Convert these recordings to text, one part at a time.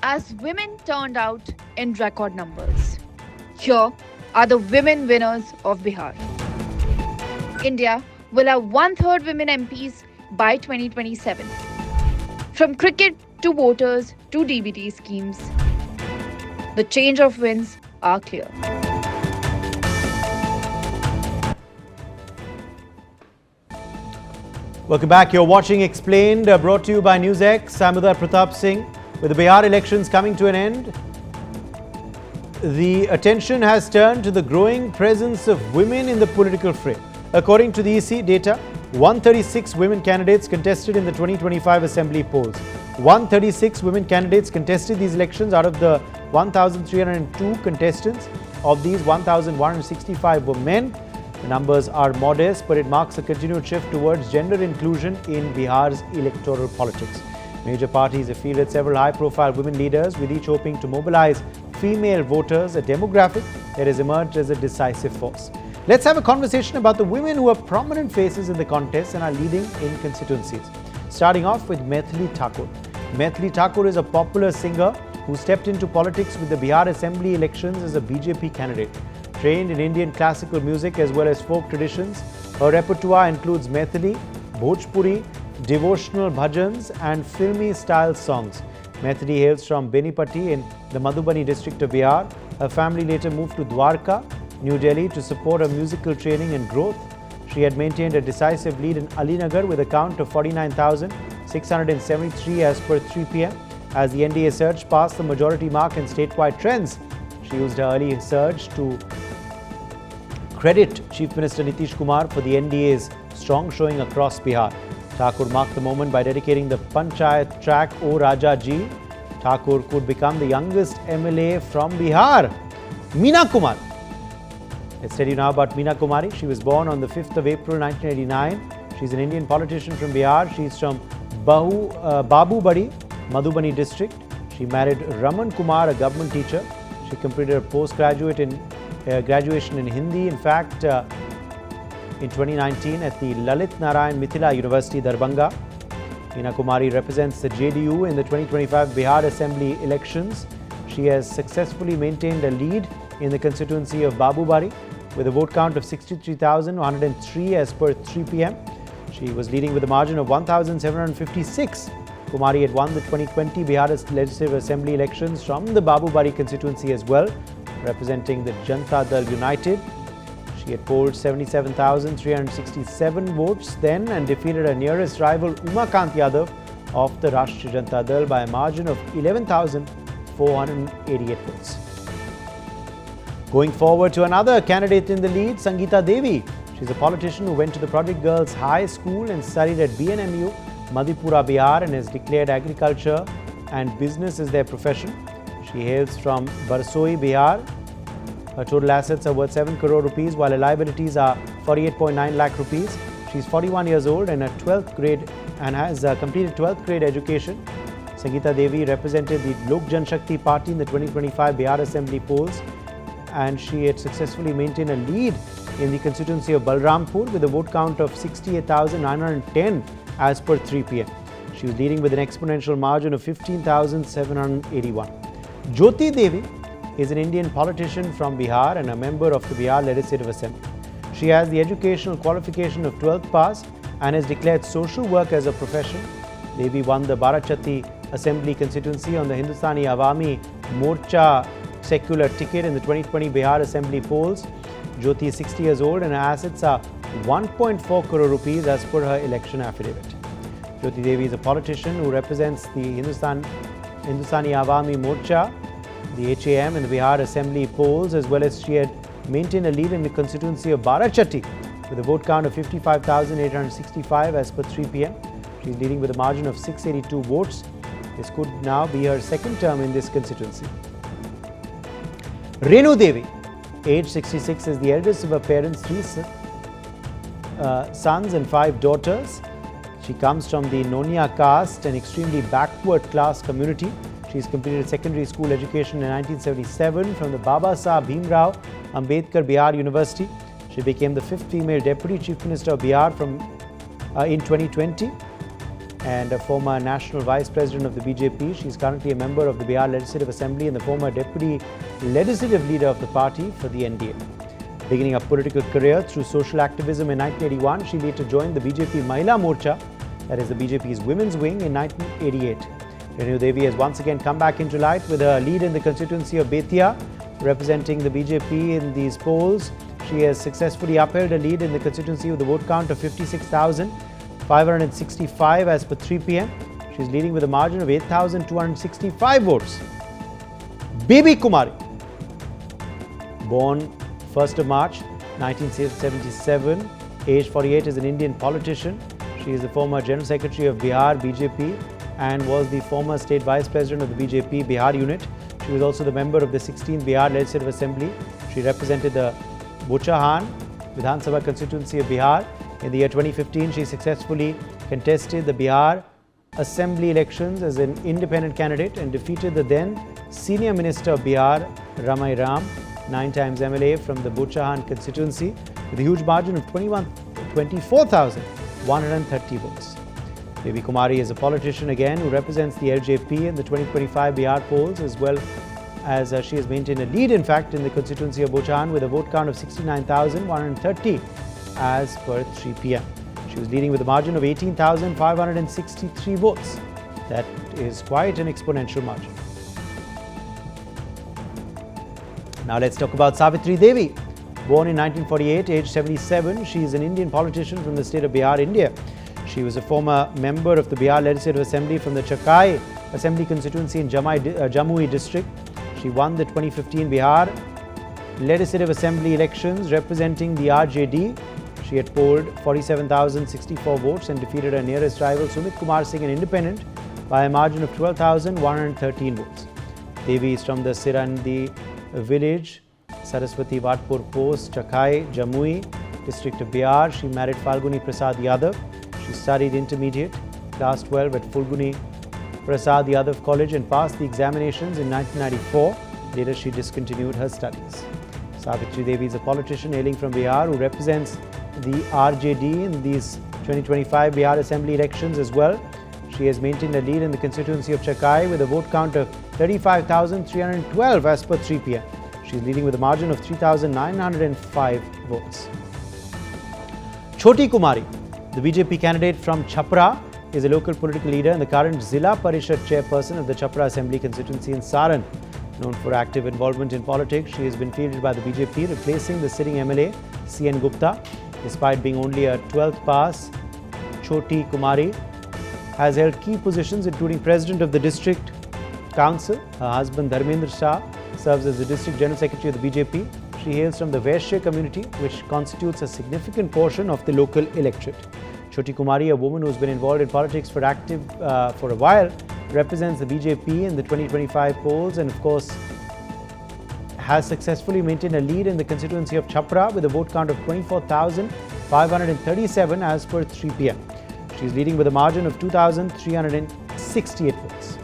as women turned out in record numbers. Here are the women winners of Bihar. India will have one-third women MPs by 2027. From cricket to voters to DBT schemes, the change of winds are clear. Welcome back. You're watching Explained, brought to you by NewsX. I'm Uday Pratap Singh. With the Bihar elections coming to an end, the attention has turned to the growing presence of women in the political fray. According to the EC data, 136 women candidates contested in the 2025 assembly polls. 136 women candidates contested these elections out of the 1,302 contestants. Of these, 1,165 were men. The numbers are modest, but it marks a continued shift towards gender inclusion in Bihar's electoral politics. Major parties have fielded several high-profile women leaders, with each hoping to mobilize female voters, a demographic that has emerged as a decisive force. Let's have a conversation about the women who are prominent faces in the contest and are leading in constituencies. Starting off with Maithili Thakur. Maithili Thakur is a popular singer who stepped into politics with the Bihar Assembly elections as a BJP candidate. Trained in Indian classical music as well as folk traditions, her repertoire includes Maithili, Bhojpuri, devotional bhajans and filmy style songs. Maithili hails from Benipati in the Madhubani district of Bihar. Her family later moved to Dwarka, New Delhi to support her musical training and growth. She had maintained a decisive lead in Alinagar with a count of 49,673 as per 3 p.m. As the NDA surge passed the majority mark in statewide trends, she used her early surge to credit Chief Minister Nitish Kumar for the NDA's strong showing across Bihar. Thakur marked the moment by dedicating the Panchayat track O Raja Ji. Thakur could become the youngest MLA from Bihar. Meena Kumar. Let's tell you now about Meena Kumari. She was born on the 5th of April 1989. She's an Indian politician from Bihar. She's from Babubadi, Madhubani district. She married Raman Kumar, a government teacher. She completed a postgraduate in graduation in Hindi. In fact, in 2019 at the Lalit Narayan Mithila University, Darbhanga. Meena Kumari represents the JDU in the 2025 Bihar Assembly elections. She has successfully maintained a lead in the constituency of Babubari with a vote count of 63,103 as per 3 p.m. She was leading with a margin of 1,756. Kumari had won the 2020 Bihar Legislative Assembly elections from the Babubari constituency as well, representing the Janata Dal United. She had polled 77,367 votes then and defeated her nearest rival Umakant Yadav of the Rashtriya Janata Dal by a margin of 11,488 votes. Going forward to another candidate in the lead, Sangeeta Devi. She's a politician who went to the Project Girls High School and studied at BNMU, Madhepura, Bihar, and has declared agriculture and business as their profession. She hails from Barsoi, Bihar. Her total assets are worth 7 crore rupees, while her liabilities are 48.9 lakh rupees. She's 41 years old and has completed 12th grade education. Sangeeta Devi represented the Lok Janshakti Party in the 2025 Bihar Assembly polls, and she had successfully maintained a lead in the constituency of Balrampur with a vote count of 68,910 as per 3 p.m. She was leading with an exponential margin of 15,781. Jyoti Devi is an Indian politician from Bihar and a member of the Bihar Legislative Assembly. She has the educational qualification of 12th pass and has declared social work as a profession. Devi won the Barachati Assembly constituency on the Hindustani Awami Morcha secular ticket in the 2020 Bihar Assembly polls. Jyoti is 60 years old and her assets are 1.4 crore rupees as per her election affidavit. Jyoti Devi is a politician who represents the Hindustani Awami Morcha, the HAM, in the Bihar Assembly polls, as well as she had maintained a lead in the constituency of Barachati with a vote count of 55,865 as per 3 p.m. She is leading with a margin of 682 votes. This could now be her second term in this constituency. Renu Devi, age 66, is the eldest of her parents, 3 sons and 5 daughters. She comes from the Nonia caste, an extremely backward class community. She's completed secondary school education in 1977 from the Baba Saheb Bhimrao Ambedkar Bihar University. She became the 5th female Deputy Chief Minister of Bihar in 2020. and a former national vice president of the BJP. She is currently a member of the Bihar Legislative Assembly and the former deputy legislative leader of the party for the NDA. Beginning a political career through social activism in 1981, she later joined the BJP Mahila Morcha, that is the BJP's women's wing, in 1988. Renu Devi has once again come back into light with a lead in the constituency of Betia, representing the BJP in these polls. She has successfully upheld a lead in the constituency with a vote count of 56,565 as per 3 p.m. She is leading with a margin of 8,265 votes. Baby Kumari, born 1st of March 1977, age 48, is an Indian politician. She is the former General Secretary of Bihar BJP and was the former State Vice President of the BJP Bihar unit. She was also the member of the 16th Bihar Legislative Assembly. She represented the Buchahan Vidhan Sabha constituency of Bihar. In the year 2015, she successfully contested the Bihar Assembly elections as an independent candidate and defeated the then Senior Minister of Bihar, Ramai Ram, 9 times MLA from the Buchahan constituency, with a huge margin of 24,130 votes. Baby Kumari is a politician again who represents the LJP in the 2025 Bihar polls, as well as she has maintained a lead, in fact, in the constituency of Buchahan with a vote count of 69,130 as per 3 p.m. She was leading with a margin of 18,563 votes. That is quite an exponential margin. Now let's talk about Savitri Devi. Born in 1948, aged 77, she is an Indian politician from the state of Bihar, India. She was a former member of the Bihar Legislative Assembly from the Chakai Assembly constituency in Jamui district. She won the 2015 Bihar Legislative Assembly elections representing the RJD. She had polled 47,064 votes and defeated her nearest rival Sumit Kumar Singh, an independent, by a margin of 12,113 votes. Devi is from the Sirandi village, Saraswati Vatpur Post, Chakai, Jamui, district of Bihar. She married Falguni Prasad Yadav. She studied intermediate, class 12 at Fulguni Prasad Yadav College and passed the examinations in 1994. Later, she discontinued her studies. Savitri Devi is a politician hailing from Bihar who represents the RJD in these 2025 Bihar Assembly elections as well. She has maintained a lead in the constituency of Chakai with a vote count of 35,312 as per 3 p.m. She is leading with a margin of 3,905 votes. Choti Kumari, the BJP candidate from Chhapra, is a local political leader and the current Zilla Parishad chairperson of the Chhapra Assembly constituency in Saran. Known for active involvement in politics, she has been fielded by the BJP, replacing the sitting MLA C.N. Gupta. Despite being only a 12th pass, Choti Kumari has held key positions including President of the District Council. Her husband Dharmendra Shah serves as the District General Secretary of the BJP. She hails from the Vaishya community, which constitutes a significant portion of the local electorate. Choti Kumari, a woman who has been involved in politics for a while, represents the BJP in the 2025 polls and, of course, has successfully maintained a lead in the constituency of Chhapra with a vote count of 24,537 as per 3 p.m. She is leading with a margin of 2,368 votes.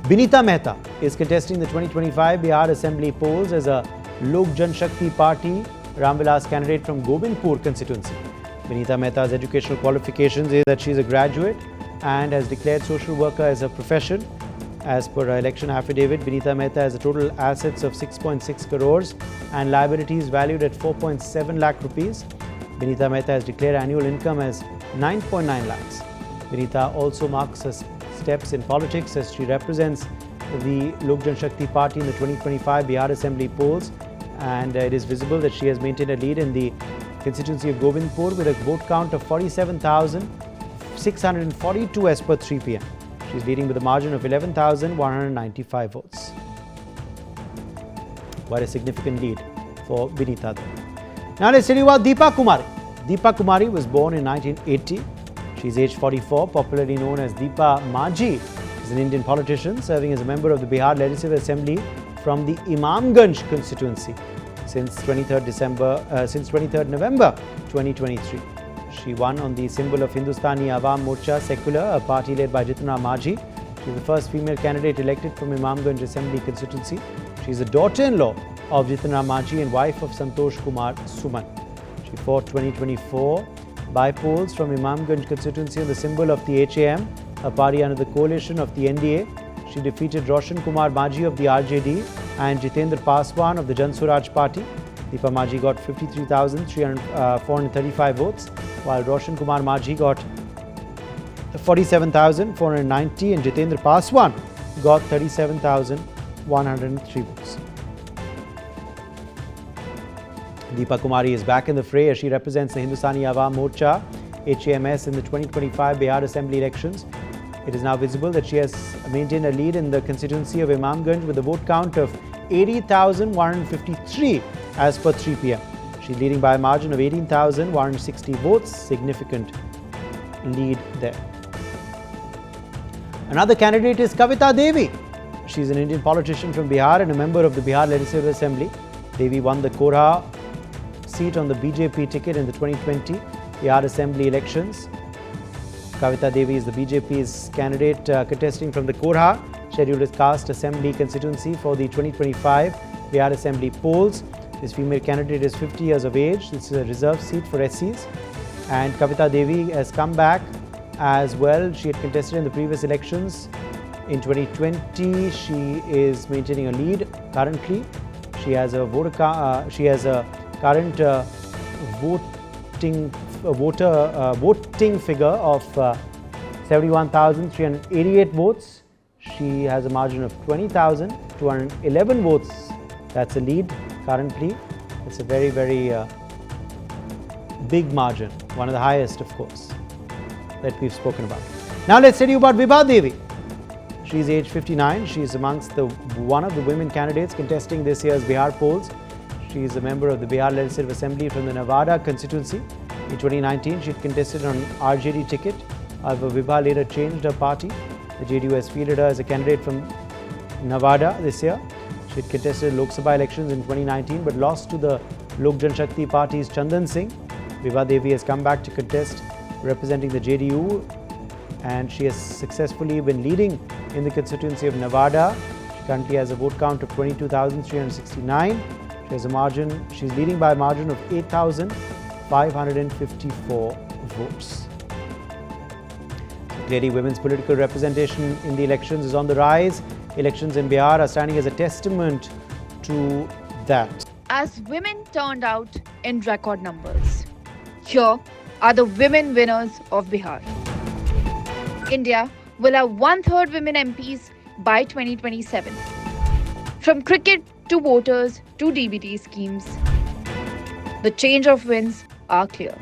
Binita Mehta is contesting the 2025 Bihar Assembly polls as a Lok Janshakti Party Ramvilas candidate from Gobindpur constituency. Binita Mehta's educational qualifications is that she is a graduate and has declared social worker as her profession. As per her election affidavit, Binita Mehta has a total assets of 6.6 crores and liabilities valued at 4.7 lakh rupees. Binita Mehta has declared annual income as 9.9 lakhs. Binita also marks her steps in politics as she represents the Lok Janshakti Party in the 2025 Bihar Assembly polls, and it is visible that she has maintained a lead in the constituency of Gobindpur with a vote count of 47,642 as per 3 p.m. She is leading with a margin of 11,195 votes. Quite a significant lead for Binita. Now let's tell you about Deepa Kumari. Deepa Kumari was born in 1980. She is aged 44, popularly known as Deepa Maji. She is an Indian politician serving as a member of the Bihar Legislative Assembly from the Imamganj constituency since 23rd November 2023. She won on the symbol of Hindustani Awam Morcha Secular, a party led by Jitna Maji. She is the first female candidate elected from Imamganj Assembly constituency. She is a daughter-in-law of Jitna Maji and wife of Santosh Kumar Suman. She fought 2024 by polls from Imamganj constituency on the symbol of the HAM, a party under the coalition of the NDA. She defeated Roshan Kumar Majhi of the RJD and Jitendra Paswan of the Jan Swaraj party. Deepa Majhi got 53,435 votes, while Roshan Kumar Majhi got 47,490 and Jitendra Paswan got 37,103 votes. Deepa Kumari is back in the fray as she represents the Hindustani Awam Morcha HAMS in the 2025 Bihar Assembly elections. It is now visible that she has maintained a lead in the constituency of Imamganj with a vote count of 80,153 as per 3 p.m. She's leading by a margin of 18,160 votes, significant lead there. Another candidate is Kavita Devi. She's an Indian politician from Bihar and a member of the Bihar Legislative Assembly. Devi won the Korha seat on the BJP ticket in the 2020 Bihar Assembly elections. Kavita Devi is the BJP's candidate contesting from the Korha scheduled caste assembly constituency for the 2025 Bihar Assembly polls. This female candidate is 50 years of age. This is a reserved seat for SCs. And Kavita Devi has come back as well. She had contested in the previous elections. In 2020, she is maintaining a lead currently. She has a current voting figure of 71,388 votes. She has a margin of 20,211 votes. That's a lead currently. It's a very, very big margin, one of the highest, of course, that we've spoken about. Now let's tell you about Vibha Devi. She's age 59. She's amongst one of the women candidates contesting this year's Bihar polls. She is a member of the Bihar Legislative Assembly from the Nevada constituency. In 2019, she had contested on RJD ticket. However, Vibha later changed her party. The JDU has fielded her as a candidate from Nevada this year. She had contested Lok Sabha elections in 2019 but lost to the Lok Janshakti party's Chandan Singh. Vibha Devi has come back to contest representing the JDU and she has successfully been leading in the constituency of Nevada. She currently has a vote count of 22,369. She has a margin, she's leading by a margin of 8,554 votes. So clearly, women's political representation in the elections is on the rise. Elections in Bihar are standing as a testament to that. As women turned out in record numbers, here are the women winners of Bihar. India will have 1/3 women MPs by 2027. From cricket to voters to DBT schemes, the change of winds are clear.